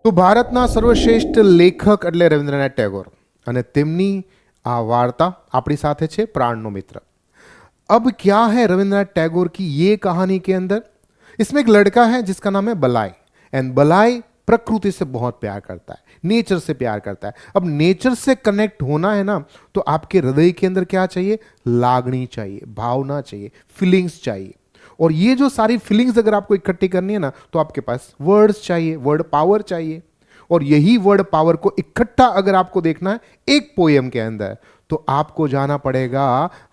તો ભારતના સર્વશ્રેષ્ઠ લેખક એટલે રવિન્દ્રનાથ ટેગોર અને તેમની આ વાર્તા આપણી સાથે છે प्राणनो मित्र। अब क्या है रविंद्रनाथ टैगोर की ये कहानी के अंदर, इसमें एक लड़का है जिसका नाम है बलाई एंड बलाई प्रकृति से बहुत प्यार करता है, नेचर से प्यार करता है। अब नेचर से कनेक्ट होना है ना, तो आपके हृदय के अंदर क्या चाहिए? लागणी चाहिए, भावना चाहिए, फीलिंग्स चाहिए। और ये जो सारी फीलिंग्स अगर आपको इकट्ठी करनी है ना, तो आपके पास वर्ड्स चाहिए, वर्ड पावर चाहिए। और यही वर्ड पावर को इकट्ठा अगर आपको देखना है एक पोयम के अंदर, तो आपको जाना पड़ेगा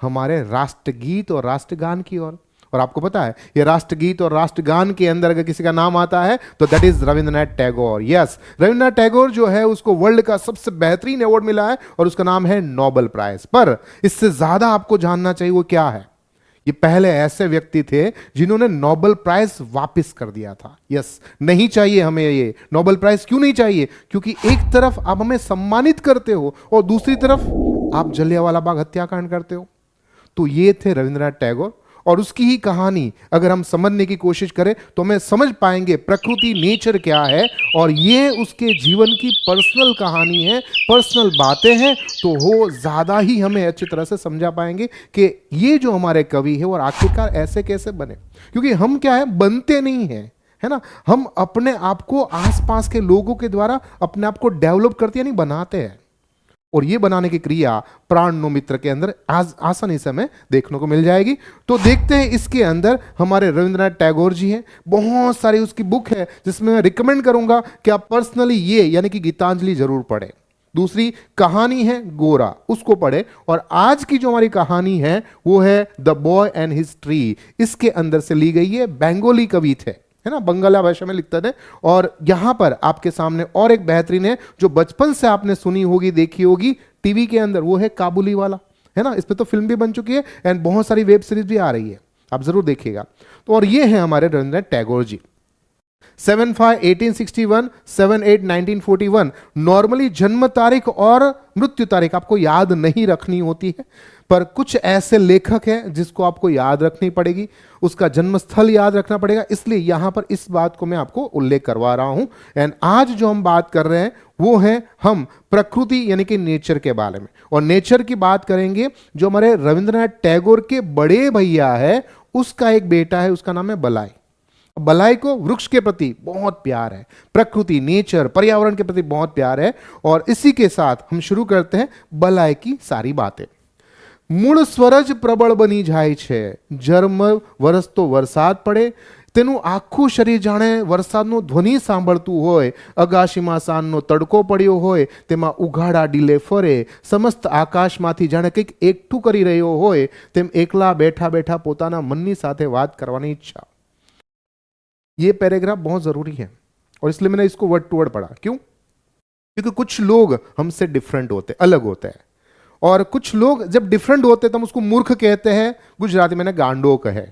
हमारे राष्ट्रगीत और राष्ट्रगान की ओर। और आपको पता है ये राष्ट्रगीत और राष्ट्रगान के अंदर अगर किसी का नाम आता है तो that is Rabindranath Tagore. Yes, Rabindranath Tagore जो है उसको वर्ल्ड का सबसे बेहतरीन अवार्ड मिला है और उसका नाम है नोबेल प्राइज। पर इससे ज्यादा आपको जानना चाहिए वो क्या है। ये पहले ऐसे व्यक्ति थे जिन्होंने नोबेल प्राइज वापस कर दिया था। यस, नहीं चाहिए हमें ये नोबेल प्राइज। क्यों नहीं चाहिए? क्योंकि एक तरफ आप हमें सम्मानित करते हो और दूसरी तरफ आप जलियांवाला बाग हत्याकांड करते हो। तो ये थे रविंद्रनाथ टैगोर और उसकी ही कहानी अगर हम समझने की कोशिश करें तो हमें समझ पाएंगे प्रकृति, नेचर क्या है। और ये उसके जीवन की पर्सनल कहानी है, पर्सनल बातें हैं, तो वो ज़्यादा ही हमें अच्छी तरह से समझा पाएंगे कि ये जो हमारे कवि है और आखिरकार ऐसे कैसे बने। क्योंकि हम क्या है, बनते नहीं हैं, है ना। हम अपने आप को आसपास के लोगों के द्वारा अपने आप को डेवलप करते यानी बनाते हैं। और ये बनाने की क्रिया प्राणनो मित्र के अंदर आसानी से हमें देखने को मिल जाएगी। तो देखते हैं इसके अंदर हमारे रविंद्रनाथ टैगोर जी हैं, बहुत सारी उसकी बुक है जिसमें मैं रिकमेंड करूंगा कि आप पर्सनली ये यानी कि गीतांजलि जरूर पढ़ें। दूसरी कहानी है गोरा, उसको पढ़े। और आज की जो हमारी कहानी है वो है the boy and his tree. इसके अंदर से ली गई है, बंगाली कवि थे, है ना, बंगाला भाषा में लिखते थे। और यहां पर आपके सामने और एक बेहतरीन है जो बचपन से आपने सुनी होगी, देखी होगी टीवी के अंदर, वो है काबुली वाला, है ना। इस पे तो फिल्म भी बन चुकी है एंड बहुत सारी वेब सीरीज भी आ रही है, आप जरूर देखिएगा। तो और ये है हमारे रविंद्रनाथ टैगोर जी। 7/5/1861, 7/8/1941। नॉर्मली जन्म तारीख और मृत्यु तारीख आपको याद नहीं रखनी होती है, पर कुछ ऐसे लेखक हैं जिसको आपको याद रखनी पड़ेगी, उसका जन्म स्थल याद रखना पड़ेगा। इसलिए यहां पर इस बात को मैं आपको उल्लेख करवा रहा हूं। एंड आज जो हम बात कर रहे हैं वो है हम प्रकृति यानी कि नेचर के बारे में। और नेचर की बात करेंगे जो हमारे रविंद्रनाथ टैगोर के बड़े भैया है, उसका एक बेटा है, उसका नाम है बलाई। बलाई को वृक्ष के प्रति बहुत प्यार है, प्रकृति, नेचर, पर्यावरण के प्रति बहुत प्यार है। और इसी के साथ हम शुरू करते हैं बलाई की सारी बातें। મૂળ સ્વરજ પ્રબળ બની જાય છે, જર્મ વરસતો વરસાદ પડે, તેનું આખું શરીર જાણે વરસાદનો ધ્વનિ સાંભળતું હોય। અગાશીમાં સાંજનો તડકો પડ્યો હોય, તેમાં ઉઘાડા ડીલે ફરે, સમસ્ત આકાશમાંથી જાણે કંઈક એકઠું કરી રહ્યો હોય તેમ એકલા બેઠા બેઠા પોતાના મનની સાથે વાત કરવાની ઈચ્છા। ये पैराग्राफ बहुत जरूरी है और इसलिए मैंने इसको वर्ड टू वर्ड पढ़ा। क्यों? क्योंकि कुछ लोग हमसे डिफरेंट होते, अलग होते हैं। और कुछ लोग जब डिफरेंट होते हैं तो हम उसको मूर्ख कहते हैं, गुजराती में गांडो कहे।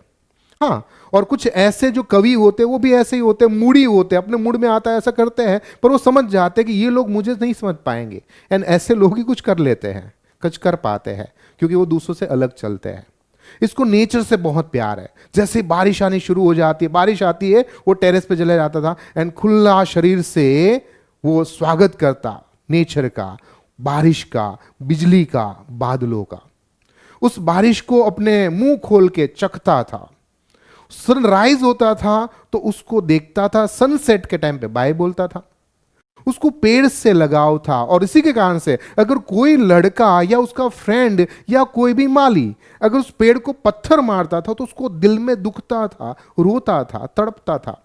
हाँ, और कुछ ऐसे जो कवि होते हैं वो भी ऐसे ही होते हैं, मूडी होते हैं, अपने मूड में आता है ऐसा करते हैं, पर वो समझ जाते हैं कि ये लोग मुझे नहीं समझ पाएंगे। एंड ऐसे लोग ही कुछ कर लेते हैं, कुछ कर पाते हैं, क्योंकि वो दूसरों से अलग चलते हैं। इसको नेचर से बहुत प्यार है। जैसे बारिश आनी शुरू हो जाती है, बारिश आती है, वो टेरेस पे चला जाता था एंड खुला शरीर से वो स्वागत करता नेचर का, बारिश का, बिजली का, बादलों का। उस बारिश को अपने मुंह खोल के चखता था। सनराइज होता था तो उसको देखता था, सनसेट के टाइम पे बाय बोलता था। उसको पेड़ से लगाव था और इसी के कारण से अगर कोई लड़का या उसका फ्रेंड या कोई भी माली अगर उस पेड़ को पत्थर मारता था तो उसको दिल में दुखता था, रोता था, तड़पता था।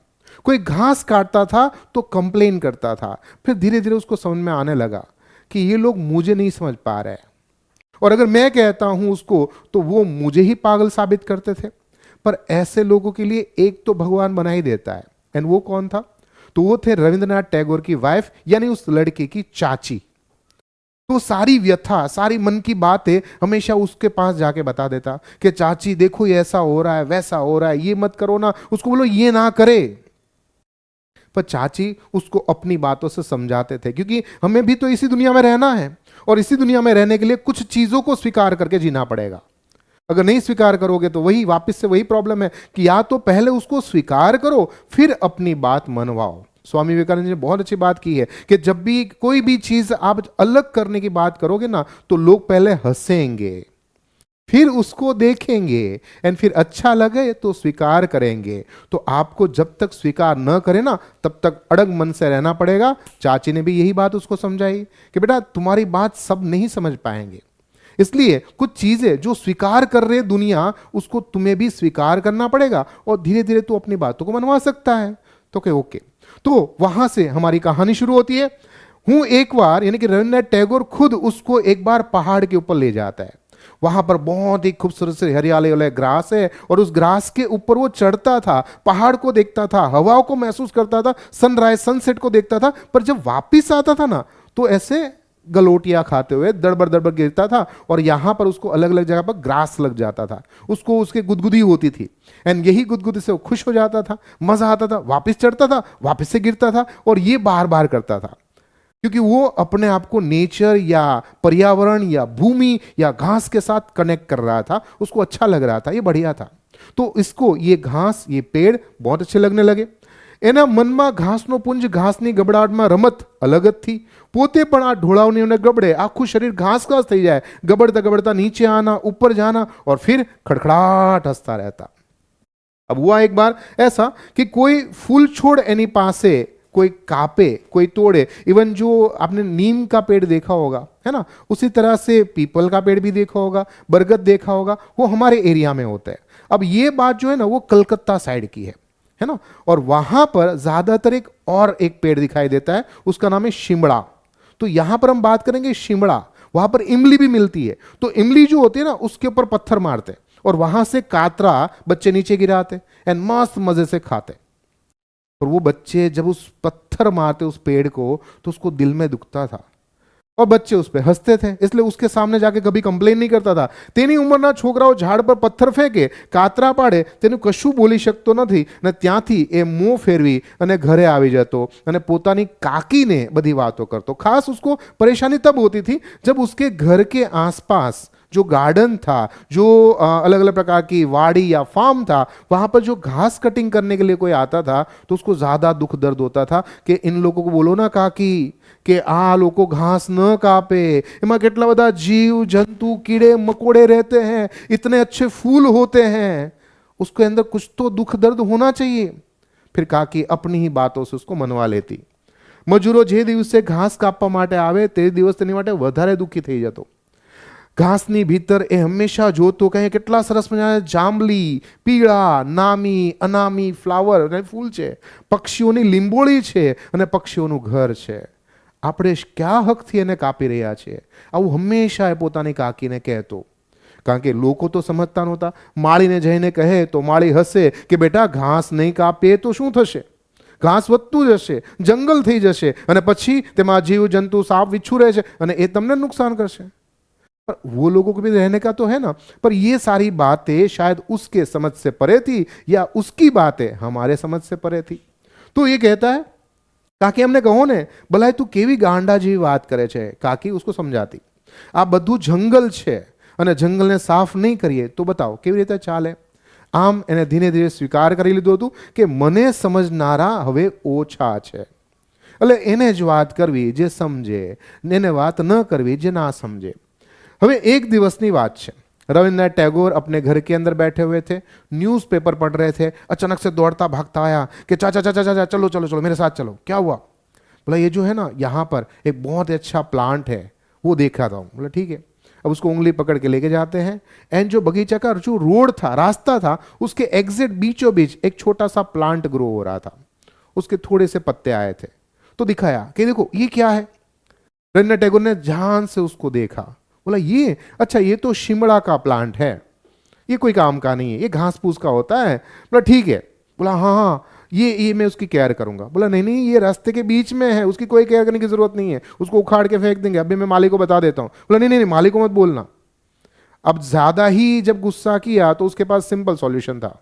कोई घास काटता था तो कंप्लेन करता था। फिर धीरे धीरे उसको समझ में आने लगा कि ये लोग मुझे नहीं समझ पा रहे हैं, और अगर मैं कहता हूं उसको तो वो मुझे ही पागल साबित करते थे। पर ऐसे लोगों के लिए एक तो भगवान बना ही देता है। एंड वो कौन था? तो वो थे रविंद्रनाथ टैगोर की वाइफ, यानी उस लड़के की चाची। तो सारी व्यथा, सारी मन की बातें हमेशा उसके पास जाके बता देता कि चाची देखो ये ऐसा हो रहा है, वैसा हो रहा है, ये मत करो ना, उसको बोलो ये ना करे। पर चाची उसको अपनी बातों से समझाते थे, क्योंकि हमें भी तो इसी दुनिया में रहना है और इसी दुनिया में रहने के लिए कुछ चीजों को स्वीकार करके जीना पड़ेगा। अगर नहीं स्वीकार करोगे तो वही वापस से वही प्रॉब्लम है कि या तो पहले उसको स्वीकार करो फिर अपनी बात मनवाओ। स्वामी विवेकानंद जी ने बहुत अच्छी बात की है कि जब भी कोई भी चीज आप अलग करने की बात करोगे ना, तो लोग पहले हंसेंगे, फिर उसको देखेंगे, एंड फिर अच्छा लगे तो स्वीकार करेंगे। तो आपको जब तक स्वीकार न करे ना, तब तक अड़ग मन से रहना पड़ेगा। चाची ने भी यही बात उसको समझाई कि बेटा तुम्हारी बात सब नहीं समझ पाएंगे, इसलिए कुछ चीजें जो स्वीकार कर रहे दुनिया, उसको तुम्हें भी स्वीकार करना पड़ेगा, और धीरे धीरे तू अपनी बातों को मनवा सकता है। तो क्या ओके। तो वहां से हमारी कहानी शुरू होती है। हूं एक बार, यानी कि रविन्द्रनाथ टैगोर खुद उसको एक बार पहाड़ के ऊपर ले जाता है। वहां पर बहुत ही खूबसूरत से हरियाली वाले ग्रास है, और उस ग्रास के ऊपर वो चढ़ता था, पहाड़ को देखता था, हवाओं को महसूस करता था, सनराइज सनसेट को देखता था। पर जब वापिस आता था ना, तो ऐसे गलोटियां खाते हुए दड़बड़ दड़बड़ गिरता था, और यहां पर उसको अलग अलग जगह पर ग्रास लग जाता था, उसको उसके गुदगुदी होती थी, एंड यही गुदगुदी से वो खुश हो जाता था, मजा आता था, वापस चढ़ता था, वापस से गिरता था, और ये बार बार करता था, क्योंकि वो अपने आप को नेचर या पर्यावरण या भूमि या घास के साथ कनेक्ट कर रहा था, उसको अच्छा लग रहा था, ये बढ़िया था। तो इसको ये घास, ये पेड़ बहुत अच्छे लगने लगे। એના મનમાં ઘાસનો પુંજ ઘાસની ગબડાટમાં રમત અલગ જ थी। પોતે પણ આ ઢોળાવને ગબડે, આખું શરીર ઘાસ ઘાસ થઈ જાય, ગબડતા ગબડતા नीचे आना, ऊपर जाना, और फिर खड़खड़ाट हंसता रहता। अब हुआ एक बार ऐसा कि कोई फूल छोड़ एनी पासे कोई कापे, कोई तोड़े। इवन जो आपने नीम का पेड़ देखा होगा, है ना, उसी तरह से पीपल का पेड़ भी देखा होगा, बरगद देखा होगा, वो हमारे एरिया में होता है। अब ये बात जो है ना, वो कलकत्ता साइड की है ना, और वहां पर ज्यादातर एक पेड़ दिखाई देता है, उसका नाम है शिमड़ा। तो यहां पर हम बात करेंगे शिमड़ा। वहां पर इमली भी मिलती है, तो इमली जो होती है ना, उसके ऊपर पत्थर मारते और वहां से कातरा बच्चे नीचे गिराते एंड मस्त मजे से खाते। और वो बच्चे जब उस पत्थर मारते उस पेड़ को, तो उसको दिल में दुखता था, और बच्चे उस पर हंसते थे, इसलिए उसके सामने जाके कभी कंप्लेन नहीं करता था। તેની ઉંમરના છોકરાઓ ઝાડ પર પથ્થર ફેંકે, કાતરા પાડે, તેનું કશું બોલી શકતો નથી, ને ત્યાંથી એ મોં ફેરવી અને ઘરે આવી જતો અને પોતાની કાકીને બધી વાતો કરતો। ખાસ उसको परेशानी तब होती थी जब उसके घर के आसपास जो गार्डन था, जो अलग अलग प्रकार की वाड़ी या फार्म था, वहां पर जो घास कटिंग करने के लिए कोई आता था, तो उसको ज्यादा दुख दर्द होता था कि इन लोगों को बोलो ना काकी कि आ लोगों घास न कापे, एमा केटला बधा जीव जंतु कीड़े मकोड़े रहते हैं, इतने अच्छे फूल होते हैं, उसके अंदर कुछ तो दुख दर्द होना चाहिए। फिर काकी अपनी ही बातों से उसको मनवा लेती। મજૂરો જે દિવસે ઘાસ કાપવા માટે આવે તે દિવસ તેની માટે વધારે દુઃખી થઈ જતો। ઘાસની ભીતર એ હંમેશા જોતો કે કેટલા સરસ મજાના જાંબલી, પીળા, નામી, અનામી ફ્લાવર અને ફૂલ છે, પક્ષીઓની લીંબોળી છે અને પક્ષીઓનું ઘર છે। આપણે ક્યા હકથી એને કાપી રહ્યા છીએ? આવું હંમેશા એ પોતાની કાકીને કહેતો, કારણ કે લોકો તો સમજતા નહોતા। માળીને જઈને કહે તો માળી હસે કે બેટા ઘાસ નહીં કાપે તો શું થશે? ઘાસ વધતું જશે, જંગલ થઈ જશે, અને પછી તેમાં જીવ જંતુ સાપ વિચ્છુ રહે છે અને એ તમને નુકસાન કરશે। पर वो लोगों को भी रहने का तो है ना। पर ये सारी बातें शायद उसके समझ से परे थी, या उसकी बातें हमारे समझ से परे थी। तो ये कहता है काकी हमने कहो ने भला तू केवी गांडा जेवी बात करे छे। काकी उसको समझाती आ बधु जंगल छे અને જંગલને સાફ નહીં કરીએ તો બતાવો કેવી રીતે ચાલે। આમ એને ધીરે ધીરે સ્વીકાર કરી લીધું હતું કે મને સમજનારા હવે ઓછા છે, એટલે એને જ વાત કરવી જે સમજે, એને વાત ન કરવી જે ના સમજે। હવે एक दिवस की बात है, रविन्द्रनाथ टैगोर अपने घर के अंदर बैठे हुए थे, न्यूज़पेपर पढ़ रहे थे। अचानक से दौड़ता भागता आया कि चाचा चाचा चाचा चलो चलो चलो मेरे साथ चलो। क्या हुआ? बोला ये जो है ना, यहाँ पर एक बहुत ही अच्छा प्लांट है, वो देखा था। बोला ठीक है। अब उसको उंगली पकड़ के लेके जाते हैं, एंड जो बगीचा का जो रोड था, रास्ता था, उसके एग्जिट बीचों बीच एक छोटा सा प्लांट ग्रो हो रहा था। उसके थोड़े से पत्ते आए थे, तो दिखाया कि देखो ये क्या है। रविन्द्रनाथ टैगोर ने ध्यान से उसको देखा। बोला ये अच्छा, ये तो शिमला का प्लांट है, ये कोई काम का नहीं है, ये घास फूस का होता है। बोला ठीक है। बोला हाँ हाँ ये मैं उसकी केयर करूंगा। बोला नहीं नहीं, ये रास्ते के बीच में है, उसकी कोई केयर करने की जरूरत नहीं है, उसको उखाड़ के फेंक देंगे, अभी मैं माली को बता देता हूँ। बोला नहीं नहीं नहीं, माली को मत बोलना। अब ज्यादा ही जब गुस्सा किया तो उसके पास सिंपल सॉल्यूशन था,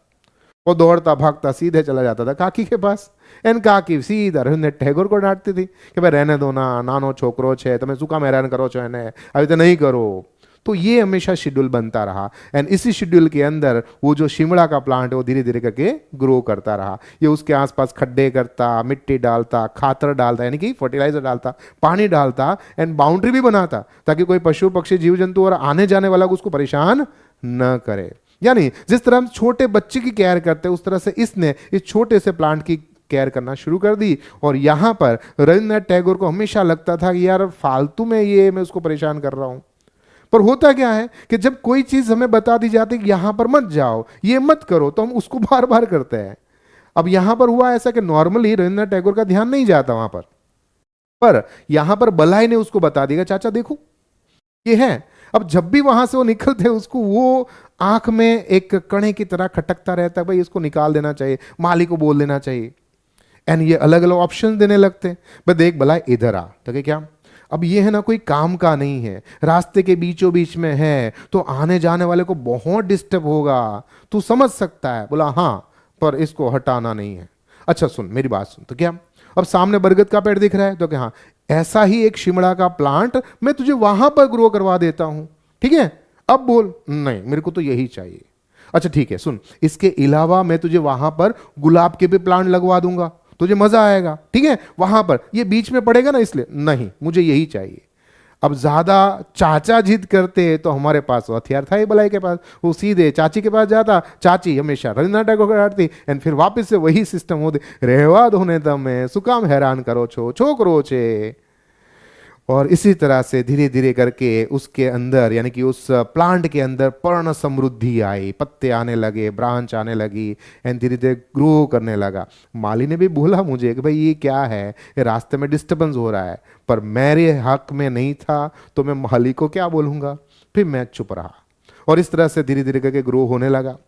वो दौड़ता भागता सीधे चला जाता था काकी के पास। एन काकी सीधा रविन्द्रनाथ टैगोर को डांटती थी कि भाई रहने दो ना, नानो छोकरो छे, તમે શું કામ હેરાન કરો છો એને, આવી રીતે નહીં કરો। तो ये हमेशा शेड्यूल बनता रहा एंड इसी शेड्यूल के अंदर वो जो शिमला का प्लांट है वो धीरे धीरे करके ग्रो करता रहा। ये उसके आसपास खड्डे करता, मिट्टी डालता, खातर डालता यानी कि फर्टिलाइजर डालता, पानी डालता एंड बाउंड्री भी बनाता ताकि कोई पशु पक्षी जीव जंतु और आने जाने वाला को उसको परेशान न करे। यानी जिस तरह हम छोटे बच्चे की केयर करते हैं उस तरह से इसने इस छोटे से प्लांट की केयर करना शुरू कर दी। और यहां पर रविन्द्रनाथ टैगोर को हमेशा लगता था कि यार फालतू में ये मैं उसको परेशान कर रहा हूं। पर होता क्या है कि जब कोई चीज हमें बता दी जाती है कि यहां पर मत जाओ, ये मत करो, तो हम उसको बार बार करते हैं। अब यहां पर हुआ ऐसा कि नॉर्मली रविन्द्रनाथ टैगोर का ध्यान नहीं जाता वहां पर यहां पर बलाई ने उसको बता दिया, चाचा देखो ये है। अब जब भी वहां से वो निकलते उसको वो आंख में एक कणे की तरह खटकता रहता है, भाई इसको निकाल देना चाहिए, माली को बोल देना चाहिए। एंड ये अलग अलग ऑप्शन देने लगते हैं, भाई देख बलाई इधर आ, तो क्या अब ये है ना कोई काम का नहीं है, रास्ते के बीचों बीच में है, तो आने जाने वाले को बहुत डिस्टर्ब होगा, तू समझ सकता है। बोला हाँ, पर इसको हटाना नहीं है। अच्छा सुन मेरी बात सुन, तो क्या अब सामने बरगद का पेड़ दिख रहा है, तो क्या हाँ ऐसा ही एक शिमला का प्लांट मैं तुझे वहां पर ग्रो करवा देता हूं, ठीक है। अब बोल नहीं मेरे को तो यही चाहिए। अच्छा ठीक है सुन, इसके अलावा मैं तुझे वहां पर गुलाब के भी प्लांट लगवा दूंगा, तुझे मजा आएगा, ठीक है। वहां पर ये बीच में पड़ेगा ना, इसलिए नहीं मुझे यही चाहिए। अब ज्यादा चाचा जिद करते तो हमारे पास हथियार था ही बलाई के पास, वो सीधे चाची के पास जाता, चाची हमेशा रविन्द्रनाथ टैगोर को डांटती एंड फिर वापस से वही सिस्टम होते, रहवा धोने तमे सुकाम हैरान करो छो छोकरो छे। और इसी तरह से धीरे धीरे करके उसके अंदर यानी कि उस प्लांट के अंदर पर्ण समृद्धि आई, पत्ते आने लगे, ब्रांच आने लगी एंड धीरे धीरे ग्रो करने लगा। माली ने भी बोला मुझे कि भाई ये क्या है, ये रास्ते में डिस्टर्बेंस हो रहा है, पर मेरे हक में नहीं था तो मैं माली को क्या बोलूँगा। फिर मैं चुप रहा और इस तरह से धीरे धीरे करके ग्रो होने लगा।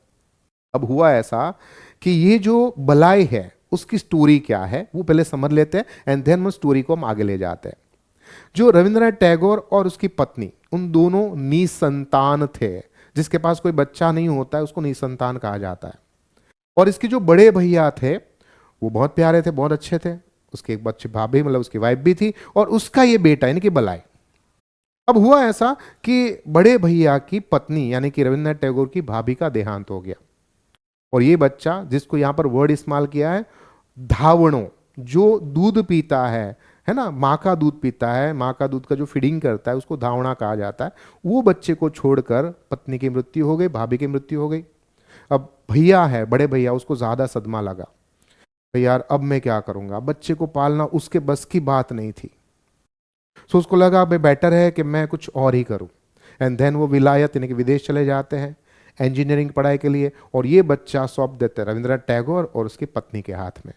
अब हुआ ऐसा कि ये जो बलाई है उसकी स्टोरी क्या है वो पहले समझ लेते हैं एंड देन हम स्टोरी को हम आगे ले जाते हैं। जो रविन्द्रनाथ टैगोर और उसकी पत्नी उन दोनों निसंतान थे, जिसके पास कोई बच्चा नहीं होता है उसको निसंतान कहा जाता है। और इसके जो बड़े भैया थे वो बहुत प्यारे थे, बहुत अच्छे थे, उसके एक बच्चे भाभी मतलब उसकी वाइफ भी थी और उसका ये बेटा यानी कि बलाई। अब हुआ ऐसा कि बड़े भैया की पत्नी यानी कि रविन्द्रनाथ टैगोर की भाभी का देहांत हो गया और ये बच्चा जिसको यहां पर वर्ड इस्तेमाल किया है धावणों, जो दूध पीता है ना, माँ का दूध पीता है, माँ का दूध का जो फीडिंग करता है उसको धावणा कहा जाता है, वो बच्चे को छोड़कर पत्नी की मृत्यु हो गई, भाभी की मृत्यु हो गई। अब भैया है बड़े भैया, उसको ज्यादा सदमा लगा, तो यार अब मैं क्या करूंगा, बच्चे को पालना उसके बस की बात नहीं थी। सो उसको लगा भाई बेटर है कि मैं कुछ और ही करूं एंड देन वो विलायत यानी कि विदेश चले जाते हैं इंजीनियरिंग पढ़ाई के लिए और ये बच्चा सौंप देते हैं रविन्द्रनाथ टैगोर और उसकी पत्नी के हाथ में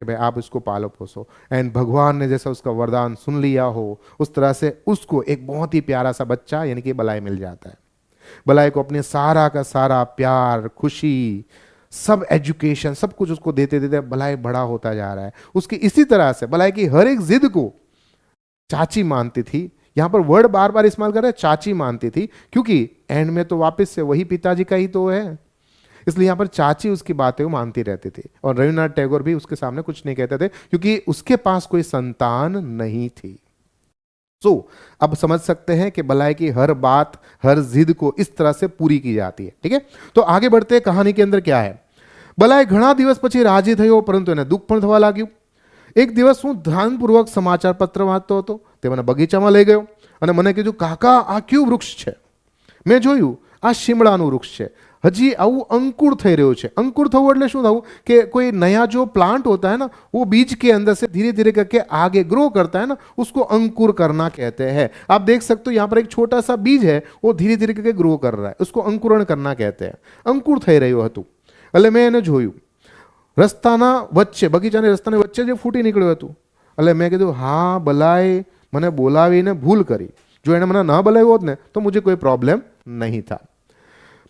कि भाई आप इसको पालो पोसो। एंड भगवान ने जैसा उसका वरदान सुन लिया हो उस तरह से उसको एक बहुत ही प्यारा सा बच्चा यानी कि बलाई मिल जाता है। बलाई को अपने सारा का सारा प्यार, खुशी, सब एजुकेशन, सब कुछ उसको देते देते बलाई बड़ा होता जा रहा है। उसकी इसी तरह से बलाई की हर एक जिद को चाची मानती थी। यहां पर वर्ड बार बार इस्तेमाल कर रहे हैं, चाची मानती थी, क्योंकि एंड में तो वापस से वही पिताजी का ही तो है, इसलिए यहां पर चाची उसकी बातें मानती रहती थी। और रविन्द्रनाथ टैगोर भी उसके सामने कुछ नहीं कहते थे क्योंकि उसके पास कोई संतान नहीं थी। अब समझ सकते हैं कि बलाई की हर बात, हर जिद को इस तरह से पूरी की जाती है। ठीक है, तो आगे बढ़ते हैं, कहानी के अंदर क्या है। बलाई घણા દિવસ પછી રાજી થયો, પરંતુ એને દુઃખ પણ થવા લાગ્યું। એક દિવસ હું ધ્યાનપૂર્વક સમાચાર પત્ર વાંચતો હતો, તે મને બગીચામાં લઈ ગયો અને મને કીધું, કાકા આ કયું વૃક્ષ છે? મેં જોયું આ શિમળાનું વૃક્ષ છે, હજી આવું અંकुर થઈ રહ્યું છે। અંकुर થવું એટલે શું થવું કે કોઈ नया जो प्लांट होता है ना वो बीज के अंदर से धीरे धीरे करके आगे ग्रो करता है ना, उसको अंकुर करना कहते हैं। आप देख सकते हो यहाँ पर एक छोटा सा बीज है, वो धीरे धीरे करके ग्रो कर रहा है, उसको अंकुरण करना कहते हैं। अंकुर થઈ રહ્યું હતું એટલે મેં એને જોયું રસ્તાના વચ્ચે, બગીચાની રસ્તાની વચ્ચે જે ફૂટી નીકળ્યું હતું, એટલે મેં કીધું હા બલાય મને બોલાવીને ભૂલ કરી, જો એણે મને ન બોલાવ્યો હોત ને તો મુझे કોઈ પ્રોબ્લેમ નહીં था।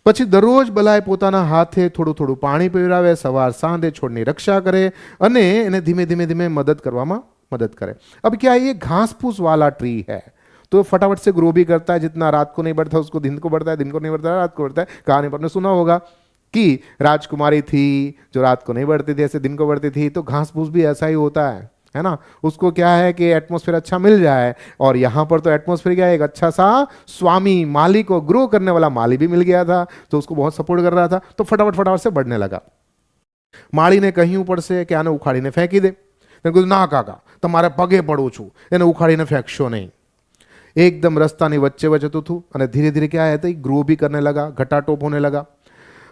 પછી દરરોજ બલાય પોતાના હાથે થોડું થોડું પાણી પીવડાવે, સવાર સાંજે છોડની રક્ષા કરે અને એને ધીમે ધીમે ધીમે મદદ કરવામાં मदद करे। अब क्या ये घास फूस वाला ट्री है तो फटाफट से ग्रो भी करता है, जितना रात को नहीं बढ़ता उसको दिन को बढ़ता है, दिन को नहीं बढ़ता रात को बढ़ता है। कहानी पर ने सुना होगा कि राजकुमारी थी जो रात को नहीं बढ़ती थी, ऐसे दिन को बढ़ती थी, तो घास फूस भी ऐसा ही होता है, है ना। उसको क्या है कि एटमॉस्फेयर अच्छा मिल जाए, और यहाँ पर तो एटमॉस्फेयर क्या है, एक अच्छा सा स्वामी, माली को ग्रो करने वाला माली भी मिल गया था, तो उसको बहुत सपोर्ट कर रहा था, तो फटाफट फटाफट से बढ़ने लगा। माळीने कहीं ऊपर से क्या उखाड़ीने फेंकी दे, ना काका તમારે પગે પડું છું, એને ઉખાડીને ફેંકશો નહીં। एकदम રસ્તાની વચ્ચે વચ્ચે હતું અને ધીરે ધીરે क्या है ग्रो भी करने लगा, घटाटोप होने लगा।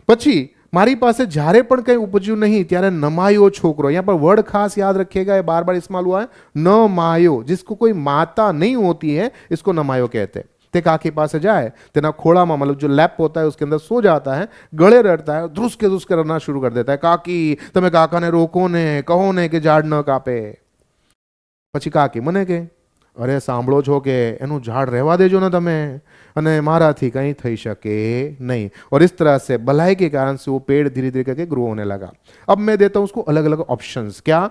પછી મારી પાસે જ્યારે પણ કંઈ ઉપજ્યું नहीं ત્યારે નમાયો છોકરો, यहाँ पर वर्ड खास याद रखिएगा, ये बार बार इस्तेमाल हुआ है, नमायो, जिसको कोई माता नहीं होती है इसको नमायो कहते हैं। ते काकी पास जाए, तेना खोड़ा में मतलब जो लैप होता है उसके अंदर सो जाता है, गले रड़ता है, ध्रुस के रड़ना शुरू कर देता है, काकी तमे काका ने रोको ने, कहो ने कि झाड़ न कापे। પછી કાકી મને કે અરે સાંભળો છો કે એનું ઝાડ રહેવા દેજો ને તમે, અને મારાથી કંઈ થઈ શકે नहीं। और इस तरह से भलाई के कारण से वो पेड़ धीरे धीरे करके ग्रो होने लगा। अब मैं देता हूं उसको अलग अलग ऑप्शंस, क्या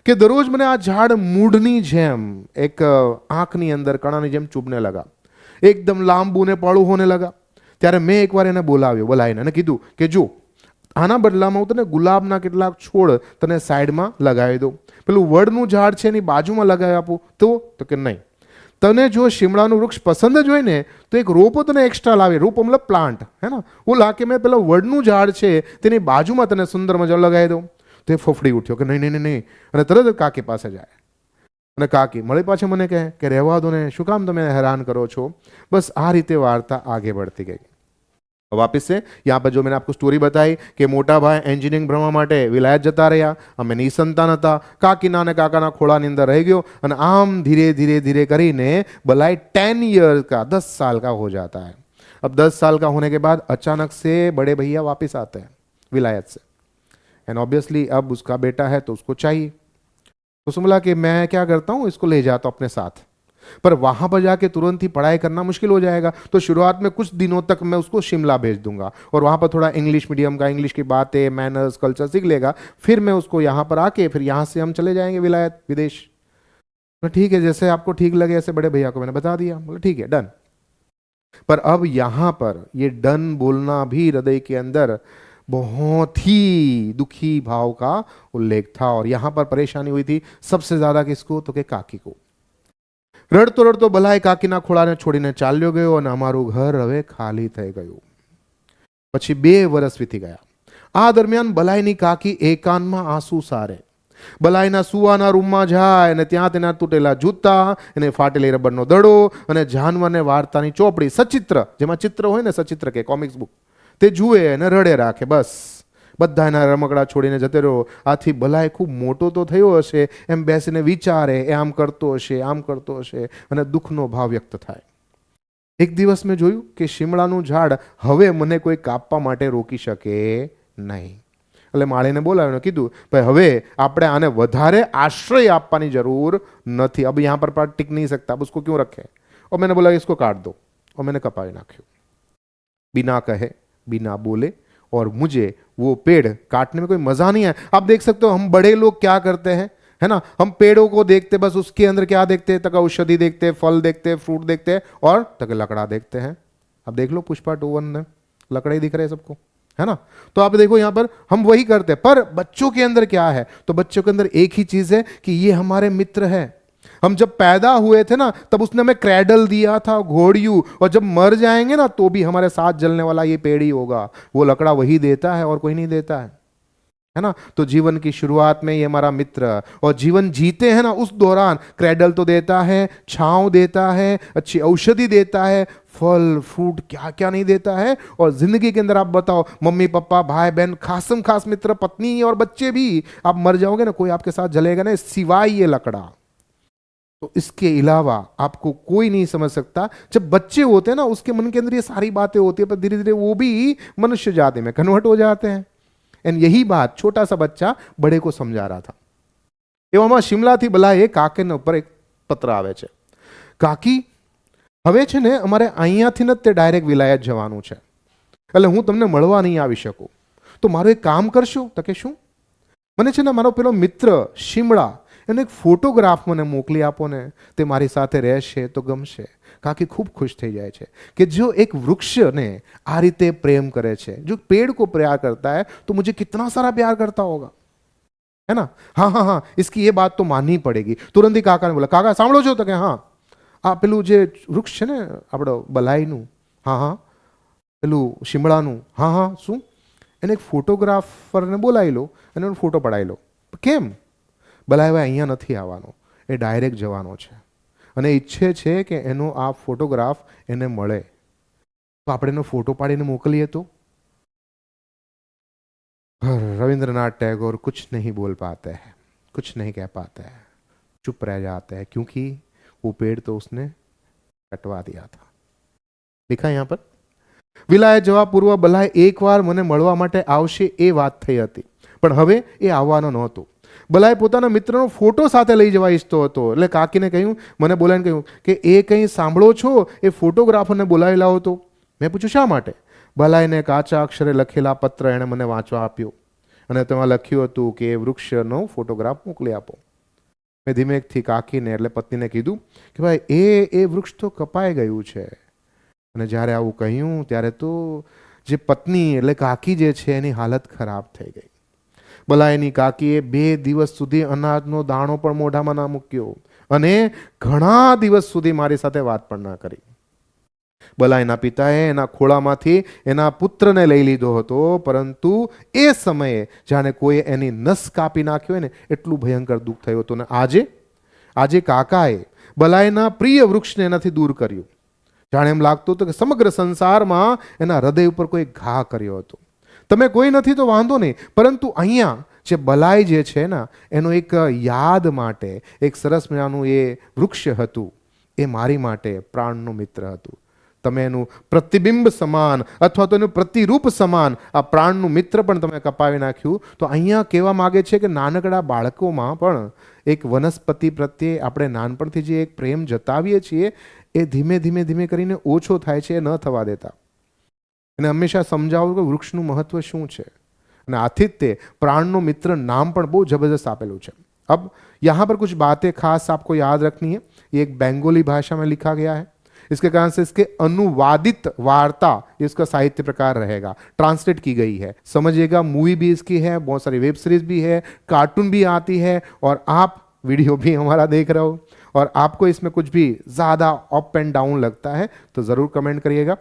कि दररोज मैंने आ झाड़ मूढ़नी जेम एक आंखनी अंदर कणानी जेम चूबने लगा, एकदम लांबू ने पाड़ू होने लगा। ત્યારે મેં એકવાર એને બોલાવ્યો, બોલાવીને અને કીધું કે જો આના બદલામાં હું તને ગુલાબના કેટલાક છોડ તને સાઈડમાં લગાવી દઉં, પેલું વડનું ઝાડ છે એની બાજુમાં લગાવી આપું તો કે નહીં, તને જો શિમળાનું વૃક્ષ પસંદ જ હોય ને તો એક રોપો તને એક્સ્ટ્રા લાવી, રોપો મતલબ પ્લાન્ટ, હે ને, वो લાકે મેં પેલા વડનું ઝાડ છે તેની બાજુમાં તને સુંદર મજા લગાવી દઉં। તો એ ફફડી ઉઠ્યો કે નહીં નહીં નહીં, અને તરત જ કાકી પાસે જાય, અને કાકી મળી પાછી મને કહે કે રહેવા દો ને, શું કામ તમે હેરાન કરો છો। બસ આ રીતે વાર્તા આગે बढ़ती गई। वापस से यहाँ पर जो मैंने आपको स्टोरी बताई कि मोटा भाई एंजीनियरिंग भणवा माटे विलायत जता रह्या, अमे निसंतान हता, काकीना ने काकाना खोळानी अंदर रही गयो, अने आम धीरे धीरे धीरे करीने भलाई 10 ईयर का 10 साल का हो जाता है। अब 10 साल का होने के बाद अचानक से बड़े भैया वापस आते हैं विलायत से, एंड ऑब्वियसली अब उसका बेटा है तो उसको चाहिए, तो उसने बोला कि मैं क्या करता हूँ, इसको ले जाता हूँ अपने साथ, पर वहां पर जाके तुरंत ही पढ़ाई करना मुश्किल हो जाएगा, तो शुरुआत में कुछ दिनों तक मैं उसको शिमला भेज दूंगा, और वहां पर थोड़ा इंग्लिश मीडियम का, इंग्लिश की बातें, मैनर्स, कल्चर सीख लेगा, फिर मैं उसको यहाँ पर आके फिर यहाँ से हम चले जाएंगे विलायत, विदेश। ठीक है, जैसे आपको ठीक लगे, ऐसे बड़े भैया को मैंने बता दिया, बोले ठीक है डन। पर अब यहां पर ये डन बोलना भी हृदय के अंदर बहुत ही दुखी भाव का उल्लेख था, और यहां पर परेशानी हुई थी सबसे ज्यादा किसको, तो के काकी को। रड़तो रड़तो भलाई काकीना खोळाने छोड़ीने चाल्यो गयो, અને અમારું ઘર હવે ખાલી થઈ ગયું। પછી 2 વર્ષ વીતી ગયા। આ દરમિયાન ભલાઈની કાકી એકાંતમાં આંસુ સારે, ભલાઈના સુવાના રૂમમાં જાય અને ત્યાં તેના તૂટેલા જૂતા, એને ફાટેલી રબરનો દડો અને જાનવરને વાર્તાની ચોપડી સચિત્ર, જેમાં ચિત્ર હોય ને, સચિત્ર કે કોમિક્સ બુક, તે જુએ અને રડે રાખે। બસ બધા એના રમકડા છોડીને જતે રહ્યો। આથી ભલાઈ ખૂબ મોટો તો થયો હશે એમ બેસીને વિચારે, એ આમ કરતો હશે, આમ કરતો હશે, અને દુઃખનો ભાવ વ્યક્ત થાય। એક દિવસ મેં જોયું કે શિમળાનું ઝાડ હવે મને કોઈ કાપવા માટે રોકી શકે નહીં, એટલે માળીને બોલાવ્યો, કીધું ભાઈ હવે આપણે આને વધારે આશ્રય આપવાની જરૂર નથી, अब यहाँ पर टिक नहीं सकता, अब उसको क्यों रखे। और मैंने बोला इसको काट दो, और मैंने कपाई नाख्यो बिना कहे बिना बोले, और मुझे वो पेड़ काटने में कोई मजा नहीं है। आप देख सकते हो हम बड़े लोग क्या करते हैं, है ना, हम पेड़ों को देखते, बस उसके अंदर क्या देखते हैं, तक औषधि देखते, फल देखते, फ्रूट देखते, और तक लकड़ा देखते हैं। अब देख लो पुष्पा 2:1 में लकड़े दिख रहे हैं सबको, है ना। तो आप देखो यहां पर हम वही करते हैं, पर बच्चों के अंदर क्या है, तो बच्चों के अंदर एक ही चीज है कि ये हमारे मित्र है। हम जब पैदा हुए थे ना तब उसने हमें क्रैडल दिया था, घोड़ियों, और जब मर जाएंगे ना तो भी हमारे साथ जलने वाला ये पेड़ ही होगा, वो लकड़ा वही देता है और कोई नहीं देता है ना। तो जीवन की शुरुआत में ये हमारा मित्र, और जीवन जीते हैं ना उस दौरान क्रैडल तो देता है, छांव देता है, अच्छी औषधि देता है, फल फ्रूट क्या क्या नहीं देता है। और जिंदगी के अंदर आप बताओ, मम्मी पापा भाई बहन, खासम खास मित्र, पत्नी और बच्चे भी, आप मर जाओगे ना कोई आपके साथ जलेगा ना, सिवाय ये लकड़ा। तो इसके अलावा आपको कोई नहीं समझ सकता। जब बच्चे होते हैं ना उसके मन के अंदर ये सारी बातें होती है, पर धीरे धीरे वो भी मनुष्य जाति में कन्वर्ट हो जाते हैं। एंड यही बात छोटा सा बच्चा बड़े को समझा रहा था। एवं शिमला थी भलाए काकी ऊपर एक पत्र आवे छे, काकी હવે છે ને અમારે અહીંયાથી જ તે ડાયરેક્ટ વિલાયત જવાનું છે, એટલે હું તમને મળવા નહીં આવી શકું, તો મારું એક કામ કરશો? તો કે શું? મને છે ને મારો પેલો મિત્ર શિમળા, એનો એક ફોટોગ્રાફ મને મોકલી આપો ને, તે મારી સાથે રહેશે તો ગમશે। કાકી ખૂબ ખુશ થઈ જાય છે કે જો એક વૃક્ષને આ રીતે પ્રેમ કરે છે, જો પેड़ को प्यार करता है तो मुझे कितना सारा प्यार करता होगा। है ना। हाँ हाँ हाँ, इसकी ये बात तो माननी पड़ेगी। तुरंत ही કાકા ને બોલા, કાકા સાંભળો છો? તો કે હા, આ પેલું જે વૃક્ષ છે ને આપણો બલાઈનું, હા હા, પેલું શિમળાનું, હા હા, શું? એને એક ફોટોગ્રાફરને બોલાવી લો અને એનો ફોટો પડાવી લો. કેમ? બલાઈ અહીંયા નથી આવવાનો, એ ડાયરેક્ટ જવાનો છે અને ઈચ્છે છે કે એનો આ ફોટોગ્રાફ એને મળે. તો આપણે એનો ફોટો પાડીને મોકલીએ તો? रविंद्रनाथ टैगोर कुछ नहीं बोल पाते हैं, कुछ नहीं कह पाते हैं, चुप रह जाते हैं, क्योंकि वो पेड़ तो उसने कटवा दिया था. लिखा यहाँ पर. વિલાએ જવાબ પૂર્વ બલાય એકવાર મને મળવા માટે આવશે એ વાત થઈ હતી, પણ હવે એ આવવાનો નહોતો. બલાય પોતાના મિત્રનો ફોટો સાથે લઈ જવા ઈચ્છતો હતો. એટલે કાકીને કહ્યું, મને બોલાવીને કહ્યું કે એ કંઈ સાંભળો છો, એ ફોટોગ્રાફરને બોલાવી લાવો તો. મેં પૂછ્યું શા માટે? બલાઈને કાચા અક્ષરે લખેલા પત્ર એણે મને વાંચવા આપ્યો અને તેમાં લખ્યું હતું કે એ વૃક્ષનો ફોટોગ્રાફ મોકલી આપો. મેં ધીમેકથી કાકીને એટલે પત્નીને કીધું કે ભાઈ એ વૃક્ષ તો કપાઈ ગયું છે. અને જ્યારે આવું કહ્યું ત્યારે તો જે પત્ની એટલે કાકી જે છે એની હાલત ખરાબ થઈ ગઈ. બલાઈની કાકીએ 2 દિવસ સુધી અનાજનો દાણો પણ મોઢામાં ના મૂક્યો અને ઘણા દિવસ સુધી મારી સાથે વાત પણ ના કરી. બલાઈના પિતાએ એના ખોળામાંથી એના પુત્રને લઈ લીધો હતો, પરંતુ એ સમયે જાણે કોઈ એની નસ કાપી નાખ્યો હોય ને એટલું ભયંકર દુઃખ થયું હતું. અને આજે કાકાએ બલાઈના પ્રિય વૃક્ષને એનાથી દૂર કર્યું. જાણે એમ લાગતું હતું કે સમગ્ર સંસારમાં એના હૃદય ઉપર કોઈ ઘા કર્યો હતો. તમે કોઈ નથી તો વાંધો નહીં, પરંતુ અહીંયા જે બલાઈ જે છે ને એનો એક યાદ માટે એક સરસ મજાનું એ વૃક્ષ હતું. એ મારી માટે પ્રાણનું મિત્ર હતું. તમે એનું પ્રતિબિંબ સમાન અથવા તો એનું પ્રતિરૂપ સમાન આ પ્રાણનું મિત્ર પણ તમે કપાવી નાખ્યું. તો અહીંયા કહેવા માગે છે કે નાનકડા બાળકોમાં પણ એક વનસ્પતિ પ્રત્યે આપણે નાનપણથી જે એક પ્રેમ જતાવીએ છીએ એ ધીમે ધીમે ધીમે કરીને ઓછો થાય છે. એ ન થવા દેતા. એને હંમેશા સમજાવવું કે વૃક્ષનું મહત્વ શું છે. અને આથી જ તે प्राणनो मित्र नाम પણ બહુ જબરદસ્ત આપેલું છે. अब यहाँ पर कुछ बातें खास आपको याद रखनी है. ये एक बेंगोली भाषा में लिखा गया है. इसके कारण से इसके अनुवादित वार्ता इसका साहित्य प्रकार रहेगा, ट्रांसलेट की गई है. समझिएगा, मूवी भी इसकी है, बहुत सारी वेब सीरीज भी है, कार्टून भी आती है और आप वीडियो भी हमारा देख रहे हो और आपको इसमें कुछ भी ज़्यादा अप एंड डाउन लगता है तो ज़रूर कमेंट करिएगा.